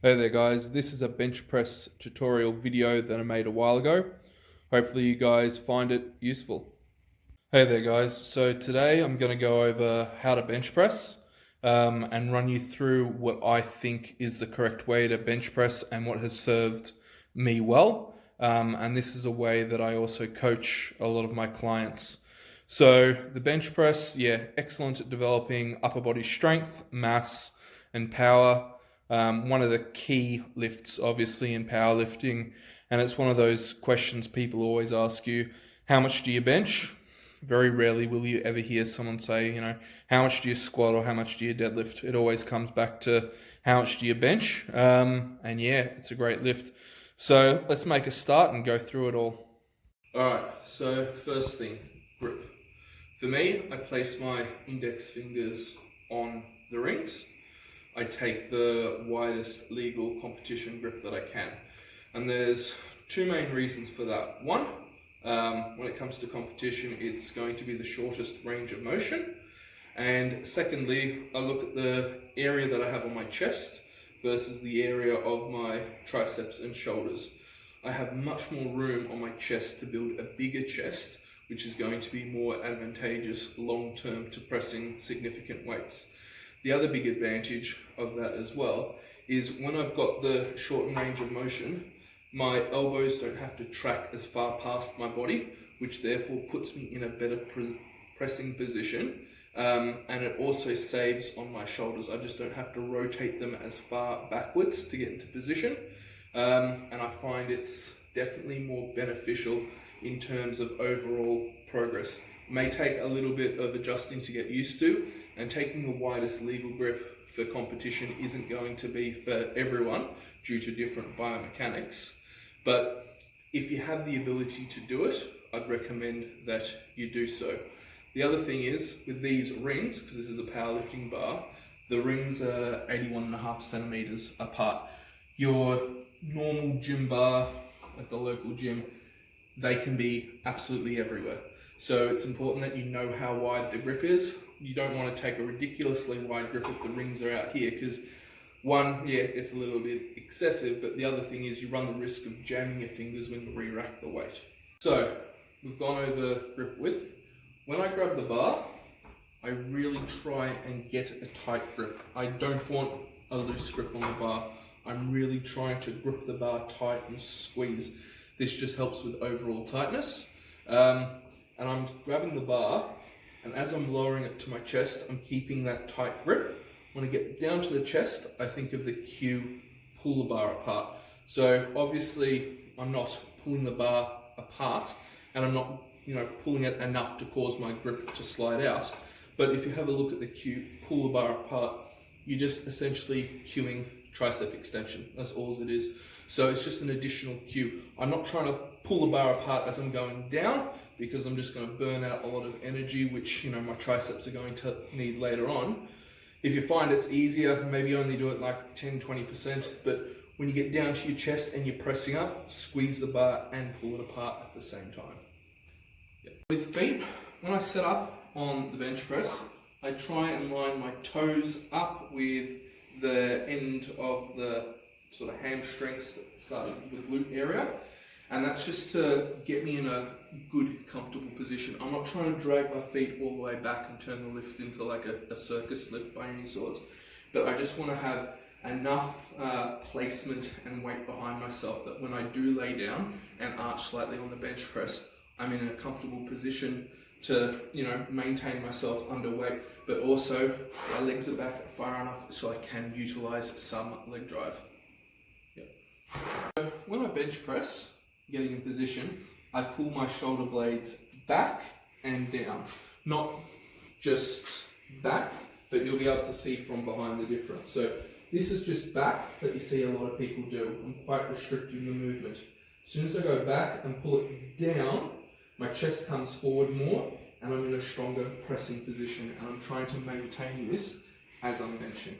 Hey there guys, this is a bench press tutorial video that I made a while ago. Hopefully you guys find it useful. Hey there guys, so today I'm going to go over how to bench press and run you through what I think is the correct way to bench press and what has served me well. And this is a way that I also coach a lot of my clients. So the bench press, excellent at developing upper body strength, mass and power. One of the key lifts, obviously, in powerlifting, and it's one of those questions people always ask you: how much do you bench? Very rarely will you ever hear someone say, how much do you squat or how much do you deadlift? It always comes back to how much do you bench? And yeah, it's a great lift. So let's make a start and go through it all. All right, so first thing, grip. For me, I place my index fingers on the rings. I take the widest legal competition grip that I can. And there's two main reasons for that. One, when it comes to competition, it's going to be the shortest range of motion. And secondly, I look at the area that I have on my chest versus the area of my triceps and shoulders. I have much more room on my chest to build a bigger chest, which is going to be more advantageous long-term to pressing significant weights. The other big advantage of that as well is when I've got the shortened range of motion, my elbows don't have to track as far past my body, which therefore puts me in a better pressing position. And it also saves on my shoulders. I just don't have to rotate them as far backwards to get into position. And I find it's definitely more beneficial in terms of overall progress. It may take a little bit of adjusting to get used to, and taking the widest legal grip for competition isn't going to be for everyone due to different biomechanics. But if you have the ability to do it, I'd recommend that you do so. The other thing is, with these rings, because this is a powerlifting bar, the rings are 81.5 centimeters apart. Your normal gym bar at the local gym, they can be absolutely everywhere. So it's important that you know how wide the grip is. You don't want to take a ridiculously wide grip if the rings are out here, because one, it's a little bit excessive, but the other thing is you run the risk of jamming your fingers when you re-rack the weight. So we've gone over grip width. When I grab the bar, I really try and get a tight grip. I don't want a loose grip on the bar. I'm really trying to grip the bar tight and squeeze. This just helps with overall tightness. And I'm grabbing the bar, and as I'm lowering it to my chest, I'm keeping that tight grip. When I get down to the chest, I think of the cue, pull the bar apart. So obviously I'm not pulling the bar apart, and I'm not pulling it enough to cause my grip to slide out. But if you have a look at the cue, pull the bar apart, you're just essentially cueing tricep extension. That's all it is. So it's just an additional cue. I'm not trying to pull the bar apart as I'm going down, because I'm just going to burn out a lot of energy, which my triceps are going to need later on. If you find it's easier, maybe only do it like 10-20%, but when you get down to your chest and you're pressing up, squeeze the bar and pull it apart at the same time. With feet, when I set up on the bench press, I try and line my toes up with the end of the sort of hamstrings starting with glute area, and that's just to get me in a good, comfortable position. I'm not trying to drag my feet all the way back and turn the lift into like a circus lift by any sorts, but I just want to have enough placement and weight behind myself that when I do lay down and arch slightly on the bench press, I'm in a comfortable position to maintain myself underweight, but also my legs are back far enough so I can utilize some leg drive. So when I bench press, getting in position, I pull my shoulder blades back and down. Not just back, but you'll be able to see from behind the difference. So this is just back that you see a lot of people do. I'm quite restricting the movement. As soon as I go back and pull it down, my chest comes forward more and I'm in a stronger pressing position, and I'm trying to maintain this as I'm benching.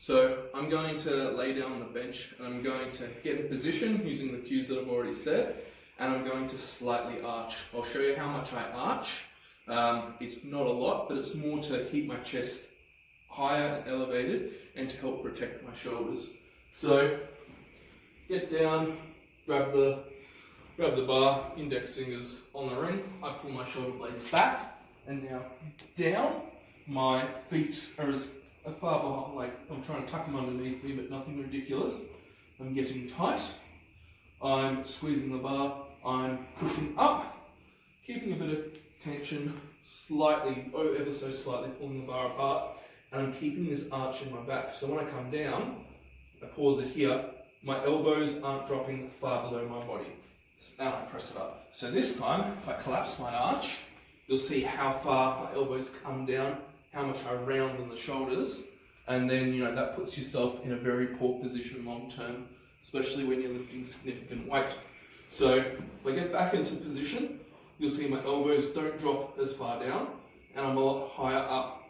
So I'm going to lay down on the bench, and I'm going to get in position using the cues that I've already said, and I'm going to slightly arch. I'll show you how much I arch. It's not a lot, but it's more to keep my chest higher and elevated and to help protect my shoulders. So get down, grab the bar, index fingers on the ring. I pull my shoulder blades back, and now down. My feet are as far behind, like I'm trying to tuck them underneath me, but nothing ridiculous. I'm getting tight. I'm squeezing the bar. I'm pushing up, keeping a bit of tension, slightly, ever so slightly pulling the bar apart, and I'm keeping this arch in my back. So when I come down, I pause it here. My elbows aren't dropping far below my body. And I press it up. So this time, if I collapse my arch, you'll see how far my elbows come down, how much I round on the shoulders, and then that puts yourself in a very poor position long term, especially when you're lifting significant weight. So if I get back into position, you'll see my elbows don't drop as far down, and I'm a lot higher up.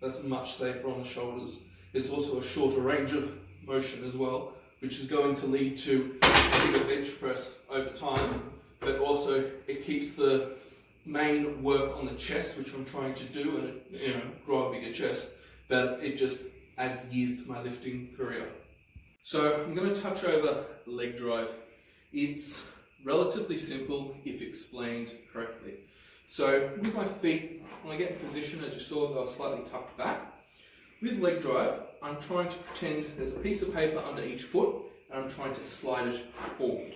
That's much safer on the shoulders. It's also a shorter range of motion as well, which is going to lead to a bigger bench press over time, but also it keeps the main work on the chest, which I'm trying to do, and grow a bigger chest, but it just adds years to my lifting career. So I'm going to touch over leg drive. It's relatively simple if explained correctly. So with my feet, when I get in position, as you saw, they're slightly tucked back. With leg drive, I'm trying to pretend there's a piece of paper under each foot, and I'm trying to slide it forward.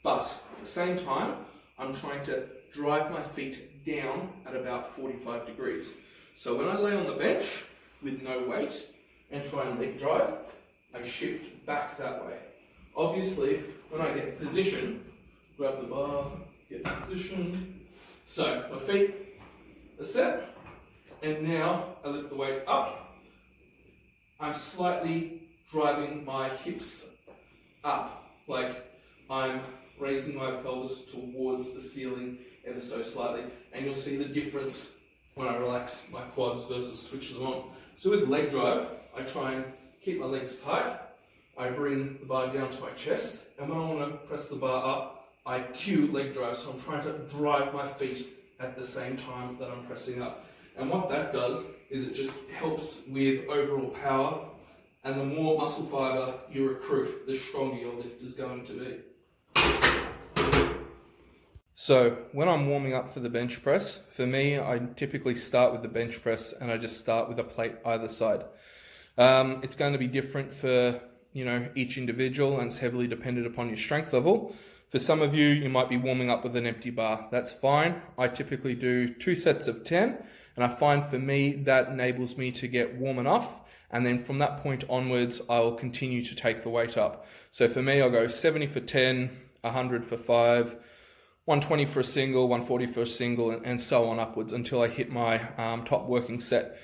But at the same time, I'm trying to drive my feet down at about 45 degrees. So when I lay on the bench with no weight and try and leg drive, I shift back that way. Obviously, when I get in position, grab the bar, get in position. So my feet are set, and now I lift the weight up. I'm slightly driving my hips up, like I'm raising my pelvis towards the ceiling ever so slightly, and you'll see the difference when I relax my quads versus switch them on. So with leg drive, I try and keep my legs tight. I bring the bar down to my chest, and when I want to press the bar up, I cue leg drive. So I'm trying to drive my feet at the same time that I'm pressing up. And what that does is it just helps with overall power, and the more muscle fiber you recruit, the stronger your lift is going to be. So when I'm warming up for the bench press, for me, I typically start with the bench press, and I just start with a plate either side. It's going to be different for each individual, and it's heavily dependent upon your strength level. For some of you, you might be warming up with an empty bar. That's fine. I typically do 2 sets of 10, and I find for me that enables me to get warm enough, and then from that point onwards, I will continue to take the weight up. So for me, I'll go 70 for 10, 100 for 5, 120 for a single, 140 for a single, and so on upwards until I hit my top working set.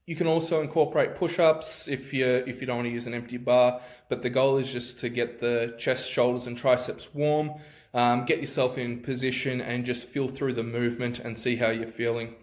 You can also incorporate push-ups if you don't want to use an empty bar, but the goal is just to get the chest, shoulders, and triceps warm, get yourself in position, and just feel through the movement and see how you're feeling.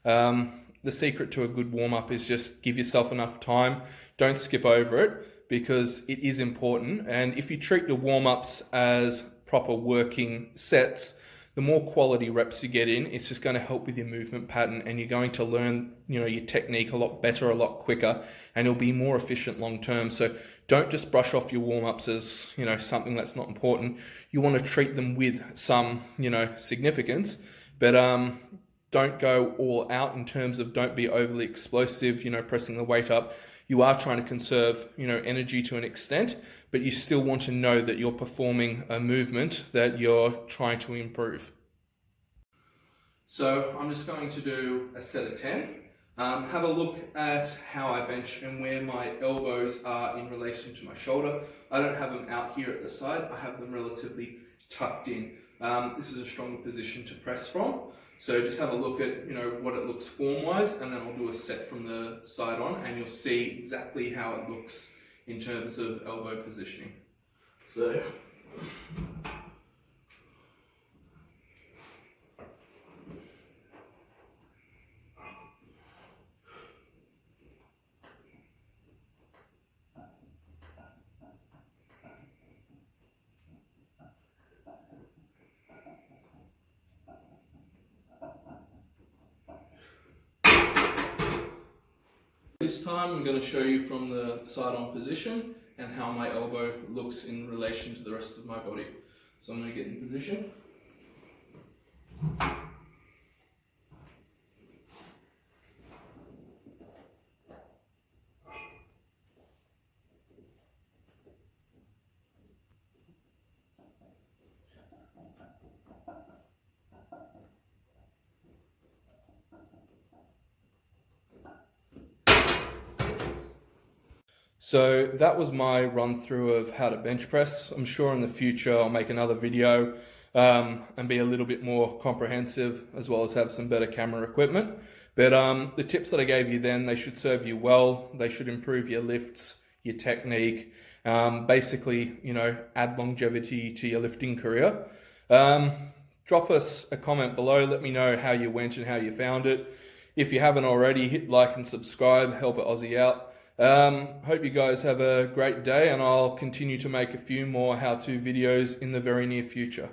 The secret to a good warm-up is just give yourself enough time. Don't skip over it, because it is important. And if you treat your warm-ups as proper working sets, the more quality reps you get in, it's just going to help with your movement pattern, and you're going to learn, your technique a lot better, a lot quicker, and it'll be more efficient long term. So don't just brush off your warm-ups as, something that's not important. You want to treat them with some, significance, but don't go all out in terms of don't be overly explosive, pressing the weight up. You are trying to conserve, energy to an extent, but you still want to know that you're performing a movement that you're trying to improve. So I'm just going to do a set of 10. Have a look at how I bench and where my elbows are in relation to my shoulder. I don't have them out here at the side. I have them relatively tucked in. This is a stronger position to press from. So just have a look at what it looks form-wise, and then I'll do a set from the side on, and you'll see exactly how it looks in terms of elbow positioning. So This time I'm going to show you from the side on position and how my elbow looks in relation to the rest of my body. So I'm going to get in position. So that was my run through of how to bench press. I'm sure in the future I'll make another video and be a little bit more comprehensive, as well as have some better camera equipment. But the tips that I gave you then, they should serve you well. They should improve your lifts, your technique, basically, add longevity to your lifting career. Drop us a comment below. Let me know how you went and how you found it. If you haven't already, hit like and subscribe. Help an Aussie out. Hope you guys have a great day, and I'll continue to make a few more how-to videos in the very near future.